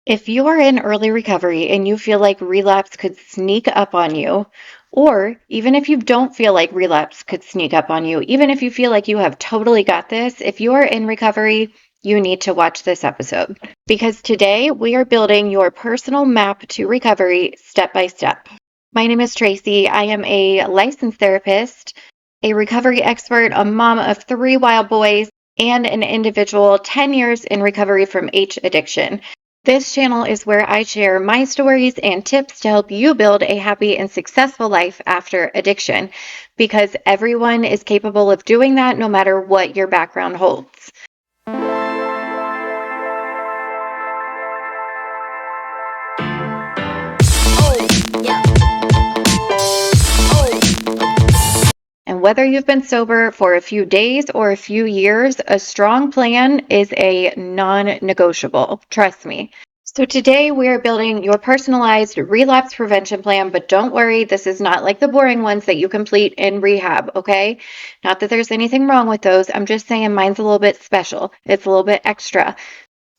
If you are in early recovery and you feel like relapse could sneak up on you, or even if you don't feel like relapse could sneak up on you, even if you feel like you have totally got this, if you are in recovery, you need to watch this episode because today we are building your personal map to recovery step by step. My name is Tracy. I am a licensed therapist, a recovery expert, a mom of 3 wild boys, and an individual 10 years in recovery from H addiction. This channel is where I share my stories and tips to help you build a happy and successful life after addiction, because everyone is capable of doing that no matter what your background holds. And whether you've been sober for a few days or a few years, a strong plan is a non-negotiable. Trust me. So today we are building your personalized relapse prevention plan, but don't worry, this is not like the boring ones that you complete in rehab, okay? Not that there's anything wrong with those. I'm just saying mine's a little bit special. It's a little bit extra.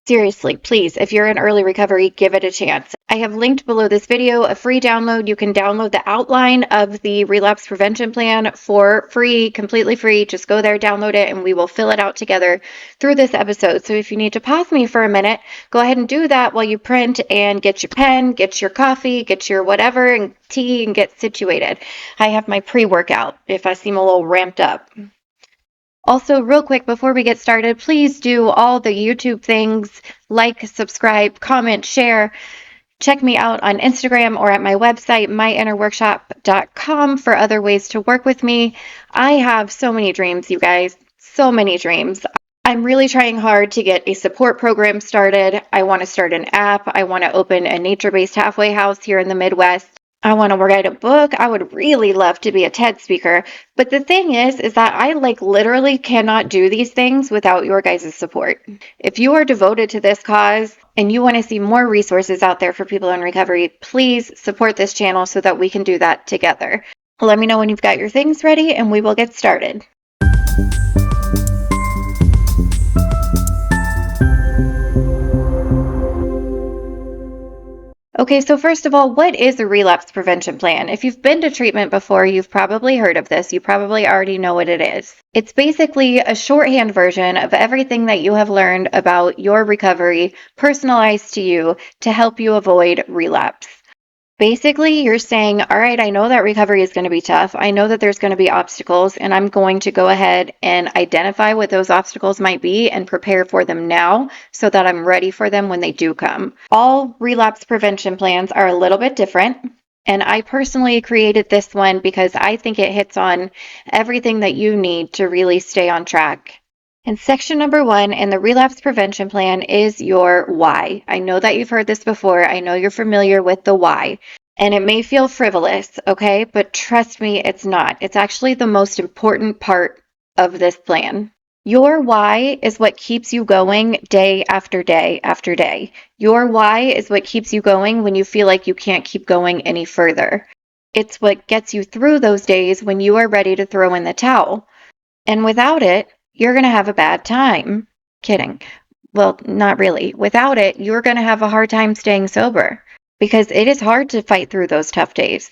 Seriously, please, if you're in early recovery, give it a chance. I have linked below this video a free download. You can download the outline of the relapse prevention plan for free, completely free. Just go there, download it, and we will fill it out together through this episode. So if you need to pause me for a minute, go ahead and do that while you print and get your pen, get your coffee, get your whatever, and tea, and get situated. I have my pre-workout if I seem a little ramped up. Also, real quick, before we get started, please do all the YouTube things, like, subscribe, comment, share. Check me out on Instagram or at my website, myinnerworkshop.com, for other ways to work with me. I have so many dreams, you guys, so many dreams. I'm really trying hard to get a support program started. I want to start an app. I want to open a nature-based halfway house here in the Midwest. I want to write a book. I would really love to be a TED speaker. But the thing is that I literally cannot do these things without your guys' support. If you are devoted to this cause and you want to see more resources out there for people in recovery, please support this channel so that we can do that together. Let me know when you've got your things ready and we will get started. Okay, so first of all, what is a relapse prevention plan? If you've been to treatment before, you've probably heard of this. You probably already know what it is. It's basically a shorthand version of everything that you have learned about your recovery, personalized to you to help you avoid relapse. Basically, you're saying, all right, I know that recovery is going to be tough. I know that there's going to be obstacles, and I'm going to go ahead and identify what those obstacles might be and prepare for them now so that I'm ready for them when they do come. All relapse prevention plans are a little bit different, and I personally created this one because I think it hits on everything that you need to really stay on track. And section number 1 in the relapse prevention plan is your why. I know that you've heard this before. I know you're familiar with the why. And it may feel frivolous, okay? But trust me, it's not. It's actually the most important part of this plan. Your why is what keeps you going day after day after day. Your why is what keeps you going when you feel like you can't keep going any further. It's what gets you through those days when you are ready to throw in the towel. And without it, you're going to have a bad time. Kidding. Well, not really. Without it, you're going to have a hard time staying sober because it is hard to fight through those tough days.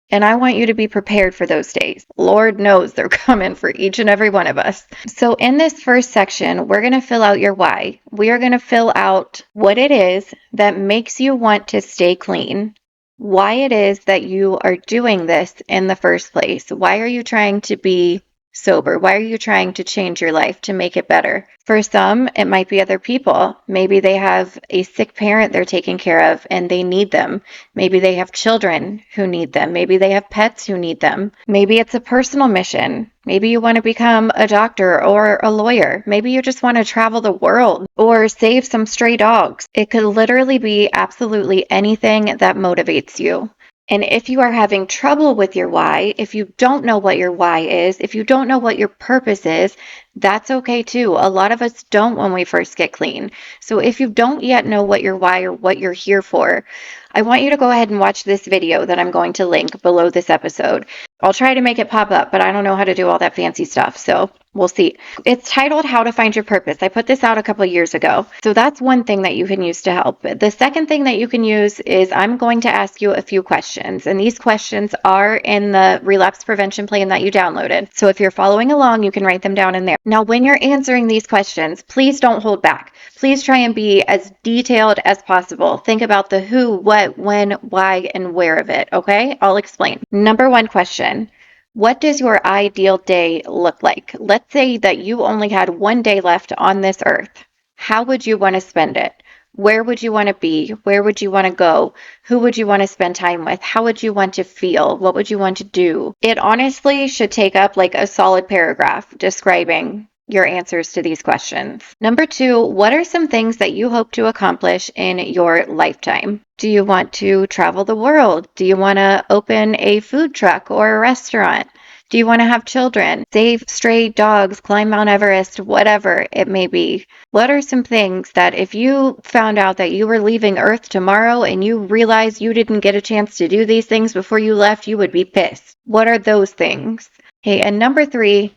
And I want you to be prepared for those days. Lord knows they're coming for each and every one of us. So in this first section, we're going to fill out your why. We are going to fill out what it is that makes you want to stay clean. Why it is that you are doing this in the first place. Why are you trying to be sober? Why are you trying to change your life to make it better? For some, it might be other people. Maybe they have a sick parent they're taking care of and they need them. Maybe they have children who need them. Maybe they have pets who need them. Maybe it's a personal mission. Maybe you want to become a doctor or a lawyer. Maybe you just want to travel the world or save some stray dogs. It could literally be absolutely anything that motivates you. And if you are having trouble with your why, if you don't know what your why is, if you don't know what your purpose is, That's okay too. A lot of us don't when we first get clean. So if you don't yet know what your why or what you're here for, I want you to go ahead and watch this video that I'm going to link below this episode. I'll try to make it pop up, but I don't know how to do all that fancy stuff. So we'll see. It's titled How to Find Your Purpose. I put this out a couple of years ago. So that's one thing that you can use to help. The second thing that you can use is I'm going to ask you a few questions. And these questions are in the relapse prevention plan that you downloaded. So if you're following along, you can write them down in there. Now, when you're answering these questions, please don't hold back. Please try and be as detailed as possible. Think about the who, what, when, why, and where of it, okay? I'll explain. Number one question. What does your ideal day look like? Let's say that you only had one day left on this earth. How would you want to spend it? Where would you want to be? Where would you want to go? Who would you want to spend time with? How would you want to feel? What would you want to do? It honestly should take up like a solid paragraph describing your answers to these questions. Number two, what are some things that you hope to accomplish in your lifetime? Do you want to travel the world? Do you want to open a food truck or a restaurant? Do you want to have children? Save stray dogs, climb Mount Everest, whatever it may be. What are some things that if you found out that you were leaving Earth tomorrow and you realized you didn't get a chance to do these things before you left, you would be pissed? What are those things? Okay, and number three,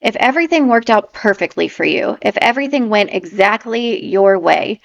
if everything worked out perfectly for you, if everything went exactly your way,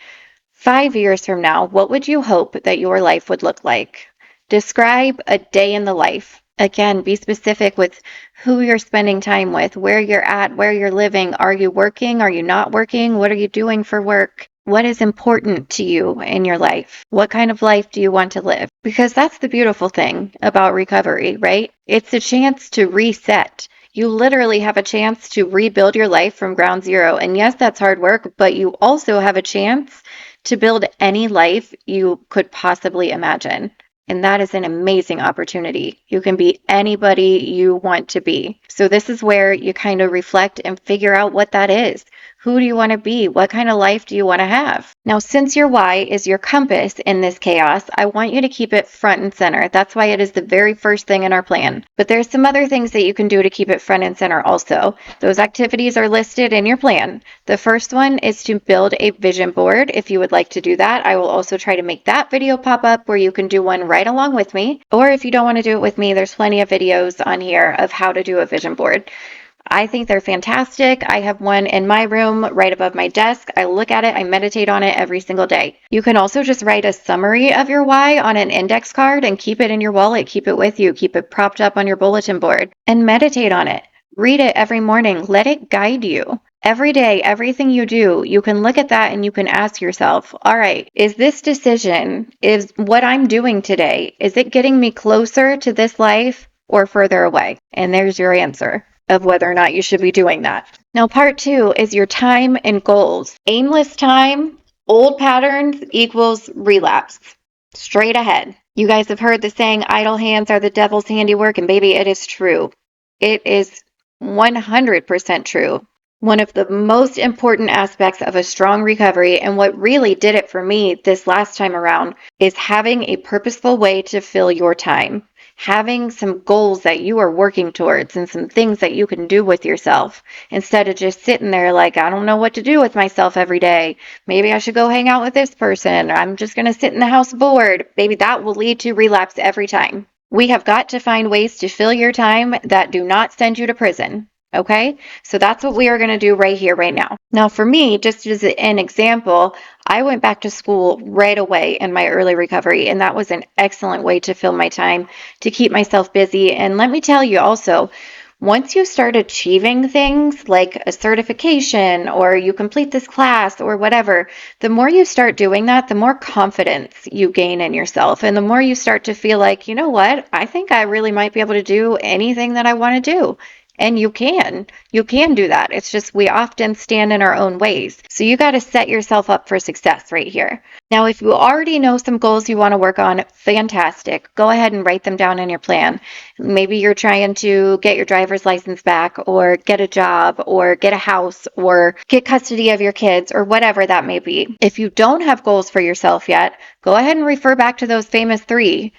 5 years from now, what would you hope that your life would look like? Describe a day in the life. Again, be specific with who you're spending time with, where you're at, where you're living. Are you working? Are you not working? What are you doing for work? What is important to you in your life? What kind of life do you want to live? Because that's the beautiful thing about recovery, right? It's a chance to reset. You literally have a chance to rebuild your life from ground zero. And yes, that's hard work, but you also have a chance to build any life you could possibly imagine. And that is an amazing opportunity. You can be anybody you want to be. So this is where you kind of reflect and figure out what that is. Who do you want to be? What kind of life do you want to have? Now, since your why is your compass in this chaos, I want you to keep it front and center. That's why it is the very first thing in our plan. But there's some other things that you can do to keep it front and center also. Those activities are listed in your plan. The first one is to build a vision board. If you would like to do that, I will also try to make that video pop up where you can do one right along with me. Or if you don't want to do it with me, there's plenty of videos on here of how to do a vision board. I think they're fantastic. I have one in my room right above my desk. I look at it, I meditate on it every single day. You can also just write a summary of your why on an index card and keep it in your wallet, keep it with you, keep it propped up on your bulletin board, and meditate on it. Read it every morning. Let it guide you. Every day, everything you do, you can look at that and you can ask yourself, all right, is this decision, is what I'm doing today, is it getting me closer to this life or further away? And there's your answer of whether or not you should be doing that. Now, part two is your time and goals. Aimless time, old patterns equals relapse. Straight ahead. You guys have heard the saying, idle hands are the devil's handiwork, and baby, it is true. It is 100% true. One of the most important aspects of a strong recovery, and what really did it for me this last time around, is having a purposeful way to fill your time. Having some goals that you are working towards and some things that you can do with yourself instead of just sitting there like, I don't know what to do with myself every day. Maybe I should go hang out with this person. I'm just going to sit in the house bored. Maybe that will lead to relapse every time. We have got to find ways to fill your time that do not send you to prison. Okay, so that's what we are going to do right here, right now. Now, for me, just as an example, I went back to school right away in my early recovery, and that was an excellent way to fill my time, to keep myself busy. And let me tell you also, once you start achieving things like a certification or you complete this class or whatever, the more you start doing that, the more confidence you gain in yourself. And the more you start to feel like, you know what, I think I really might be able to do anything that I want to do. And you can do that. It's just we often stand in our own ways. So you got to set yourself up for success right here. Now, if you already know some goals you want to work on, fantastic. Go ahead and write them down in your plan. Maybe you're trying to get your driver's license back or get a job or get a house or get custody of your kids or whatever that may be. If you don't have goals for yourself yet, go ahead and refer back to those famous three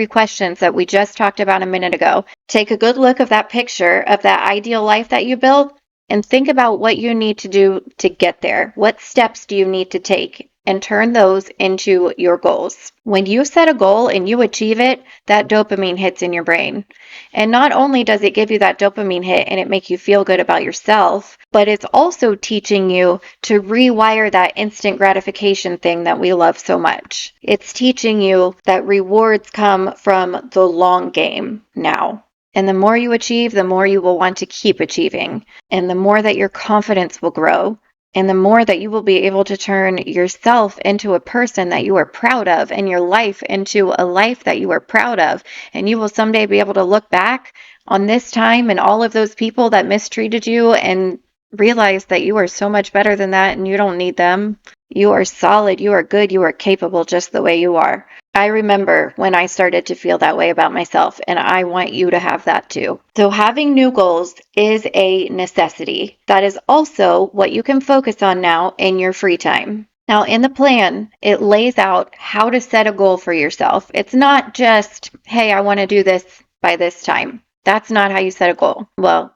questions that we just talked about a minute ago. Take a good look of that picture of that ideal life that you built and think about what you need to do to get there. What steps do you need to take? And turn those into your goals. When you set a goal and you achieve it, that dopamine hits in your brain. And not only does it give you that dopamine hit and it make you feel good about yourself, but it's also teaching you to rewire that instant gratification thing that we love so much. It's teaching you that rewards come from the long game now. And the more you achieve, the more you will want to keep achieving. And the more that your confidence will grow. And the more that you will be able to turn yourself into a person that you are proud of and your life into a life that you are proud of. And you will someday be able to look back on this time and all of those people that mistreated you and realize that you are so much better than that and you don't need them. You are solid, you are good, you are capable just the way you are. I remember when I started to feel that way about myself, and I want you to have that too. So having new goals is a necessity. That is also what you can focus on now in your free time. Now, in the plan, it lays out how to set a goal for yourself. It's not just, hey, I want to do this by this time. That's not how you set a goal. Well,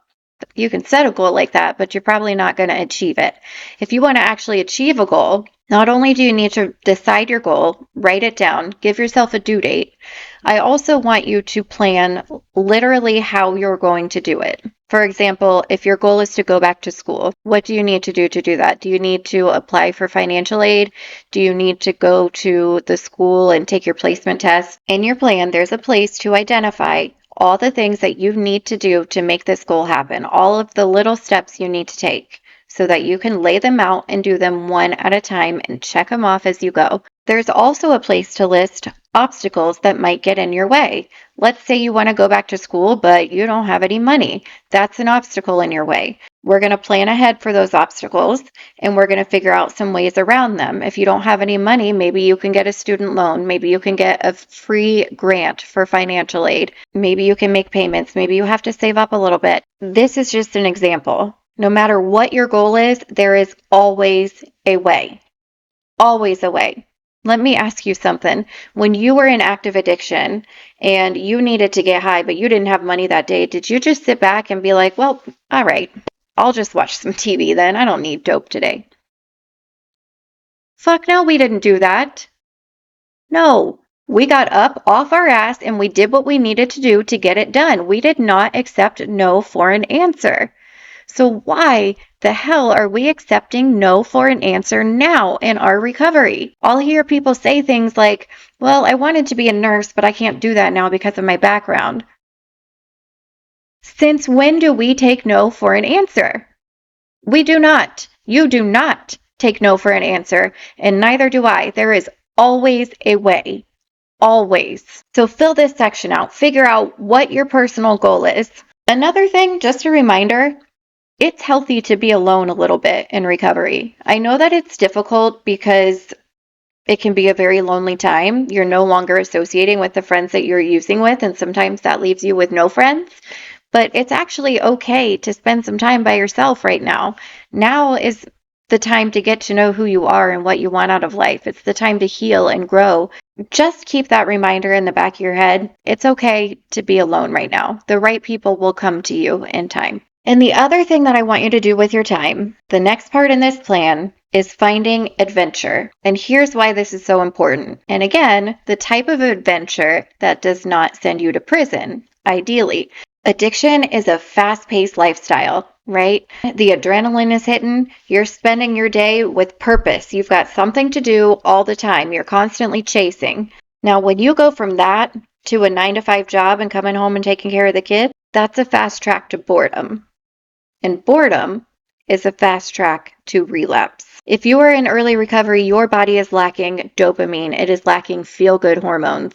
you can set a goal like that, but you're probably not going to achieve it. If you want to actually achieve a goal, not only do you need to decide your goal, write it down, give yourself a due date, I also want you to plan literally how you're going to do it. For example, if your goal is to go back to school, what do you need to do that? Do you need to apply for financial aid? Do you need to go to the school and take your placement test? In your plan, there's a place to identify all the things that you need to do to make this goal happen, all of the little steps you need to take so that you can lay them out and do them one at a time and check them off as you go. There's also a place to list obstacles that might get in your way. Let's say you want to go back to school, but you don't have any money. That's an obstacle in your way. We're going to plan ahead for those obstacles, and we're going to figure out some ways around them. If you don't have any money, maybe you can get a student loan. Maybe you can get a free grant for financial aid. Maybe you can make payments. Maybe you have to save up a little bit. This is just an example. No matter what your goal is, there is always a way. Always a way. Let me ask you something. When you were in active addiction and you needed to get high, but you didn't have money that day, did you just sit back and be like, well, all right, I'll just watch some TV then. I don't need dope today. Fuck no, we didn't do that. No, we got up off our ass and we did what we needed to do to get it done. We did not accept no for an answer. So why the hell are we accepting no for an answer now in our recovery? I'll hear people say things like, well, I wanted to be a nurse, but I can't do that now because of my background. Since when do we take no for an answer? We do not. You do not take no for an answer, and neither do I. There is always a way. Always. So fill this section out. Figure out what your personal goal is. Another thing, just a reminder, it's healthy to be alone a little bit in recovery. I know that it's difficult because it can be a very lonely time. You're no longer associating with the friends that you're using with, and sometimes that leaves you with no friends. But it's actually okay to spend some time by yourself right now. Now is the time to get to know who you are and what you want out of life. It's the time to heal and grow. Just keep that reminder in the back of your head. It's okay to be alone right now. The right people will come to you in time. And the other thing that I want you to do with your time, the next part in this plan, is finding adventure. And here's why this is so important. And again, the type of adventure that does not send you to prison, ideally. Addiction is a fast-paced lifestyle, right? The adrenaline is hitting. You're spending your day with purpose. You've got something to do all the time. You're constantly chasing. Now, when you go from that to a 9-to-5 job and coming home and taking care of the kid, that's a fast track to boredom. And boredom is a fast track to relapse. If you are in early recovery, your body is lacking dopamine. It is lacking feel-good hormones.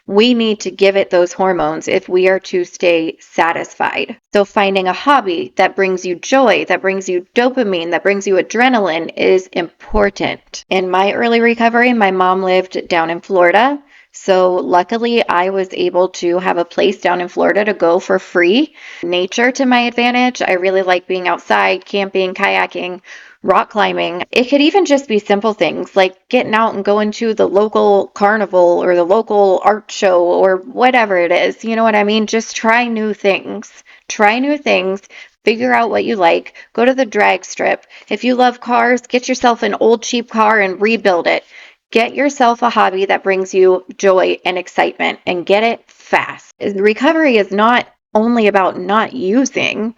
We need to give it those hormones if we are to stay satisfied. So finding a hobby that brings you joy, that brings you dopamine, that brings you adrenaline is important. In my early recovery, my mom lived down in Florida. So luckily, I was able to have a place down in Florida to go for free. Nature to my advantage. I really like being outside, camping, kayaking, rock climbing. It could even just be simple things like getting out and going to the local carnival or the local art show or whatever it is. You know what I mean? Just try new things. Try new things. Figure out what you like. Go to the drag strip. If you love cars, get yourself an old cheap car and rebuild it. Get yourself a hobby that brings you joy and excitement and get it fast. Recovery is not only about not using,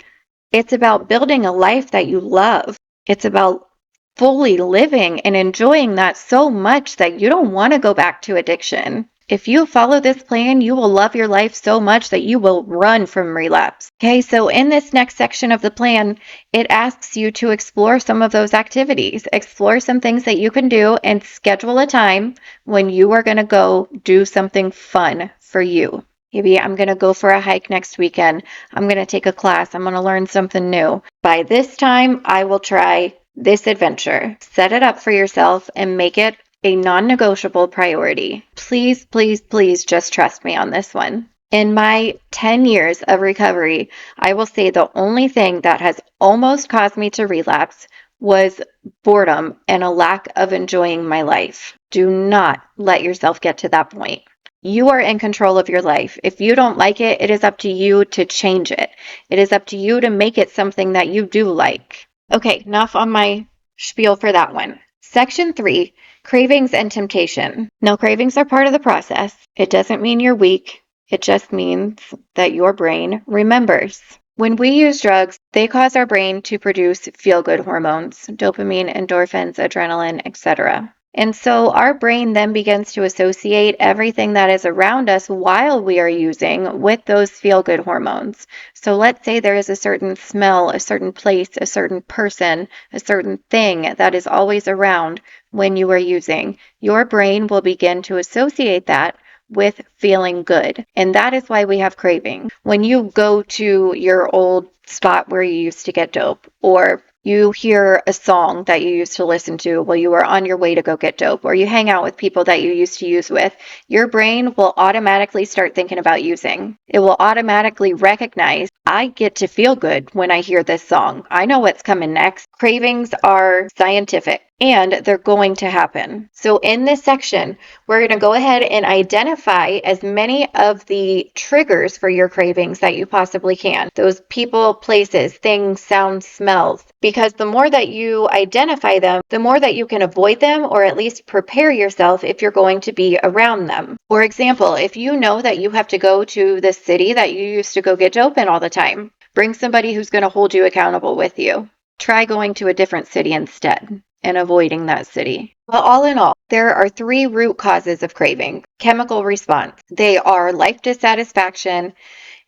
it's about building a life that you love. It's about fully living and enjoying that so much that you don't want to go back to addiction. If you follow this plan, you will love your life so much that you will run from relapse. Okay, so in this next section of the plan, it asks you to explore some of those activities, explore some things that you can do, and schedule a time when you are going to go do something fun for you. Maybe I'm going to go for a hike next weekend. I'm going to take a class. I'm going to learn something new. By this time, I will try this adventure. Set it up for yourself and make it a non-negotiable priority. Please, please, please just trust me on this one. In my 10 years of recovery, I will say the only thing that has almost caused me to relapse was boredom and a lack of enjoying my life. Do not let yourself get to that point. You are in control of your life. If you don't like it, it is up to you to change it. It is up to you to make it something that you do like. Okay, enough on my spiel for that one. Section 3, cravings and temptation. Now, cravings are part of the process. It doesn't mean you're weak. It just means that your brain remembers. When we use drugs, they cause our brain to produce feel-good hormones, dopamine, endorphins, adrenaline, etc. And so our brain then begins to associate everything that is around us while we are using with those feel-good hormones. So let's say there is a certain smell, a certain place, a certain person, a certain thing that is always around when you are using. Your brain will begin to associate that with feeling good. And that is why we have craving. When you go to your old spot where you used to get dope, or you hear a song that you used to listen to while you were on your way to go get dope, or you hang out with people that you used to use with, your brain will automatically start thinking about using. It will automatically recognize, I get to feel good when I hear this song. I know what's coming next. Cravings are scientific and they're going to happen. So in this section, we're going to go ahead and identify as many of the triggers for your cravings that you possibly can. Those people, places, things, sounds, smells. Because the more that you identify them, the more that you can avoid them or at least prepare yourself if you're going to be around them. For example, if you know that you have to go to the city that you used to go get dope in all the time, bring somebody who's going to hold you accountable with you. Try going to a different city instead and avoiding that city. Well, all in all, there are 3 root causes of craving. Chemical response. They are life dissatisfaction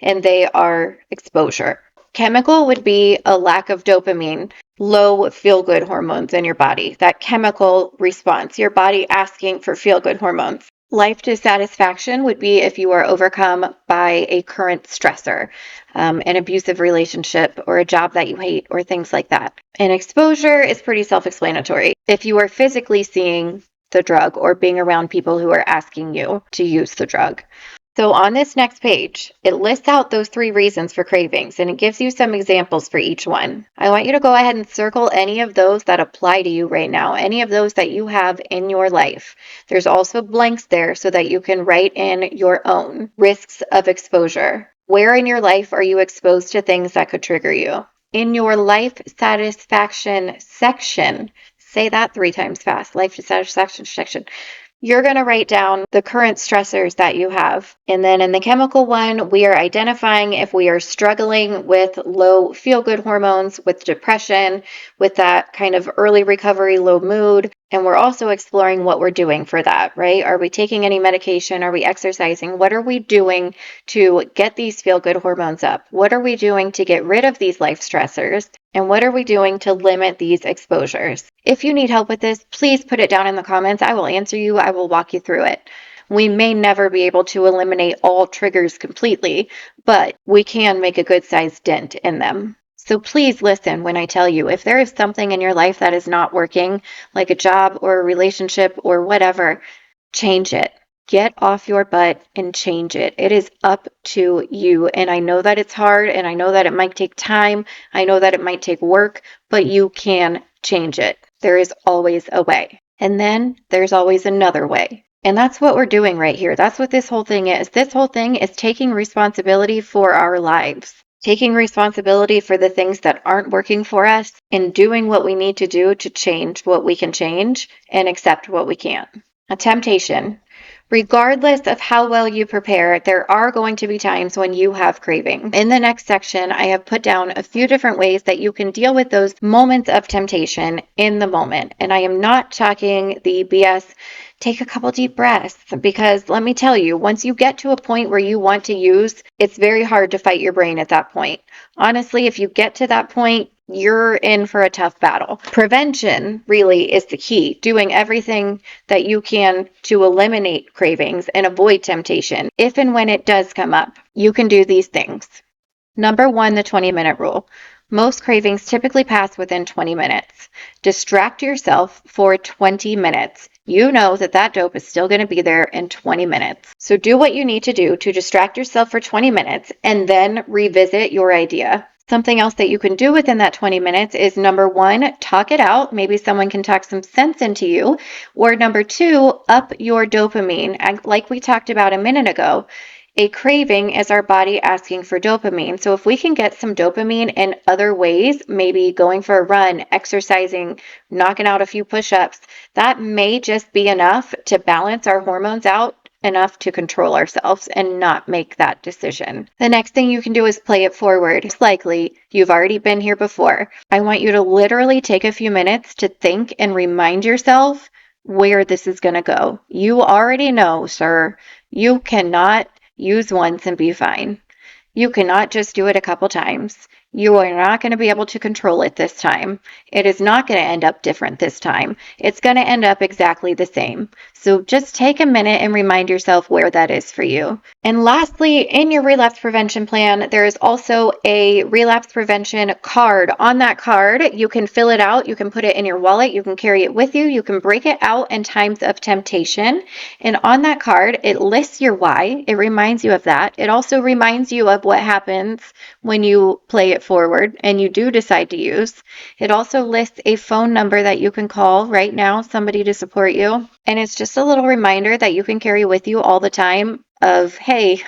and they are exposure. Chemical would be a lack of dopamine, low feel-good hormones in your body. That chemical response, your body asking for feel-good hormones. Life dissatisfaction would be if you are overcome by a current stressor, an abusive relationship, or a job that you hate, or things like that. And exposure is pretty self-explanatory. If you are physically seeing the drug or being around people who are asking you to use the drug. So on this next page, it lists out those 3 reasons for cravings, and it gives you some examples for each one. I want you to go ahead and circle any of those that apply to you right now, any of those that you have in your life. There's also blanks there so that you can write in your own risks of exposure. Where in your life are you exposed to things that could trigger you? In your life satisfaction section, say that 3 times fast, life satisfaction section. You're going to write down the current stressors that you have. And then in the chemical one, we are identifying if we are struggling with low feel-good hormones, with depression, with that kind of early recovery, low mood. And we're also exploring what we're doing for that, right? Are we taking any medication? Are we exercising? What are we doing to get these feel-good hormones up? What are we doing to get rid of these life stressors? And what are we doing to limit these exposures? If you need help with this, please put it down in the comments. I will answer you. I will walk you through it. We may never be able to eliminate all triggers completely, but we can make a good-sized dent in them. So please listen when I tell you, if there is something in your life that is not working, like a job or a relationship or whatever, change it. Get off your butt and change it. It is up to you. And I know that it's hard and I know that it might take time. I know that it might take work, but you can change it. There is always a way. And then there's always another way. And that's what we're doing right here. That's what this whole thing is. This whole thing is taking responsibility for our lives. taking responsibility for the things that aren't working for us, and doing what we need to do to change what we can change and accept what we can't. A temptation. Regardless of how well you prepare, there are going to be times when you have craving. In the next section, I have put down a few different ways that you can deal with those moments of temptation in the moment. And I am not talking the BS, take a couple deep breaths, because let me tell you, once you get to a point where you want to use, it's very hard to fight your brain at that point. Honestly, if you get to that point, you're in for a tough battle. Prevention really is the key, doing everything that you can to eliminate cravings and avoid temptation. If and when it does come up, you can do these things. Number 1, the 20-minute rule. Most cravings typically pass within 20 minutes. Distract yourself for 20 minutes. You know that dope is still going to be there in 20 minutes. So do what you need to do to distract yourself for 20 minutes and then revisit your idea. Something else that you can do within that 20 minutes is number 1, talk it out. Maybe someone can talk some sense into you. Or number 2, up your dopamine. And like we talked about a minute ago, a craving is our body asking for dopamine. So if we can get some dopamine in other ways, maybe going for a run, exercising, knocking out a few push-ups, that may just be enough to balance our hormones out enough to control ourselves and not make that decision. The next thing you can do is play it forward. It's likely you've already been here before. I want you to literally take a few minutes to think and remind yourself where this is going to go. You already know, sir, you cannot use once and be fine. You cannot just do it a couple times. You are not going to be able to control it this time. It is not going to end up different this time. It's going to end up exactly the same. So just take a minute and remind yourself where that is for you. And lastly, in your relapse prevention plan, there is also a relapse prevention card. On that card, you can fill it out. You can put it in your wallet. You can carry it with you. You can break it out in times of temptation. And on that card, it lists your why. It reminds you of that. It also reminds you of what happens when you play it forward and you do decide to use. It also lists a phone number that you can call right now, somebody to support you. And it's just a little reminder that you can carry with you all the time of, hey,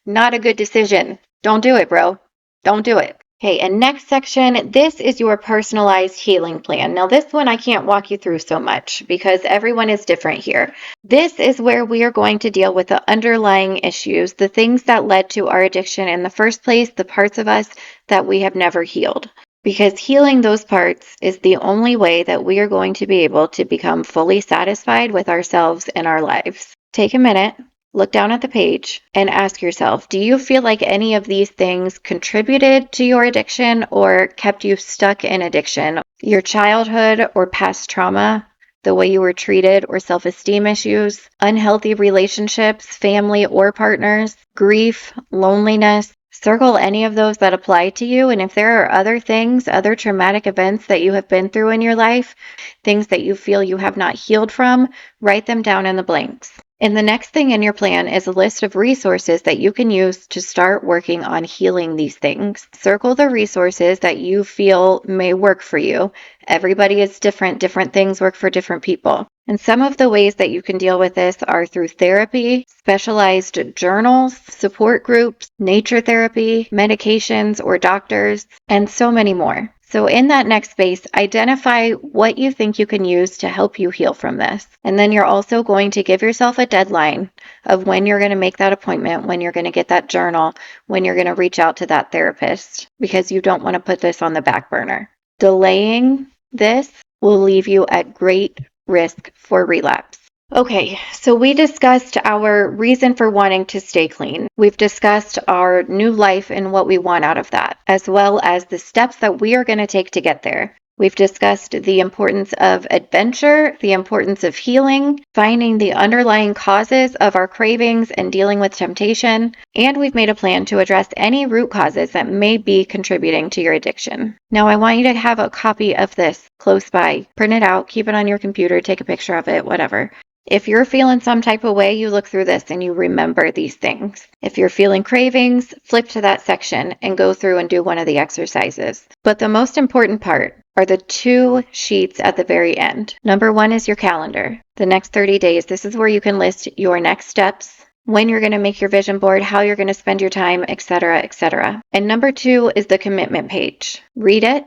not a good decision. Don't do it, bro. Don't do it. Okay, and next section, this is your personalized healing plan. Now, this one I can't walk you through so much because everyone is different here. This is where we are going to deal with the underlying issues, the things that led to our addiction in the first place, the parts of us that we have never healed. Because healing those parts is the only way that we are going to be able to become fully satisfied with ourselves and our lives. Take a minute. Look down at the page and ask yourself, do you feel like any of these things contributed to your addiction or kept you stuck in addiction? Your childhood or past trauma, the way you were treated or self-esteem issues, unhealthy relationships, family or partners, grief, loneliness. Circle any of those that apply to you. And if there are other things, other traumatic events that you have been through in your life, things that you feel you have not healed from, write them down in the blanks. And the next thing in your plan is a list of resources that you can use to start working on healing these things. Circle the resources that you feel may work for you. Everybody is different. Different things work for different people. And some of the ways that you can deal with this are through therapy, specialized journals, support groups, nature therapy, medications or doctors, and so many more. So in that next space, identify what you think you can use to help you heal from this. And then you're also going to give yourself a deadline of when you're going to make that appointment, when you're going to get that journal, when you're going to reach out to that therapist, because you don't want to put this on the back burner. Delaying this will leave you at great risk for relapse. Okay, so we discussed our reason for wanting to stay clean. We've discussed our new life and what we want out of that, as well as the steps that we are going to take to get there. We've discussed the importance of adventure, the importance of healing, finding the underlying causes of our cravings and dealing with temptation, and we've made a plan to address any root causes that may be contributing to your addiction. Now, I want you to have a copy of this close by. Print it out, keep it on your computer, take a picture of it, whatever. If you're feeling some type of way, you look through this and you remember these things. If you're feeling cravings, flip to that section and go through and do one of the exercises. But the most important part are the 2 sheets at the very end. Number 1 is your calendar. The next 30 days, this is where you can list your next steps, when you're going to make your vision board, how you're going to spend your time, etc., etc. And number 2 is the commitment page. Read it,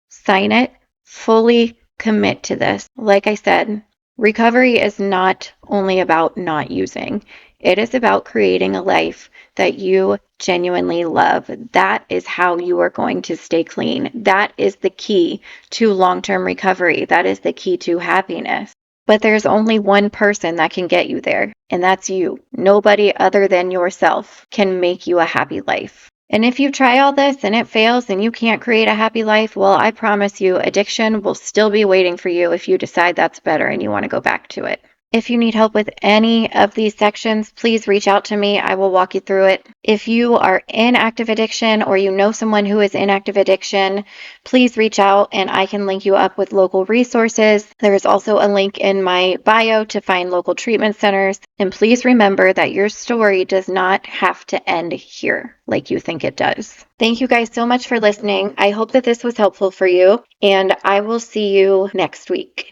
sign it, fully commit to this. Like I said, recovery is not only about not using. It is about creating a life that you genuinely love. That is how you are going to stay clean. That is the key to long-term recovery. That is the key to happiness. But there's only one person that can get you there, and that's you. Nobody other than yourself can make you a happy life. And if you try all this and it fails and you can't create a happy life, well, I promise you, addiction will still be waiting for you if you decide that's better and you want to go back to it. If you need help with any of these sections, please reach out to me. I will walk you through it. If you are in active addiction or you know someone who is in active addiction, please reach out and I can link you up with local resources. There is also a link in my bio to find local treatment centers. And please remember that your story does not have to end here like you think it does. Thank you guys so much for listening. I hope that this was helpful for you, and I will see you next week.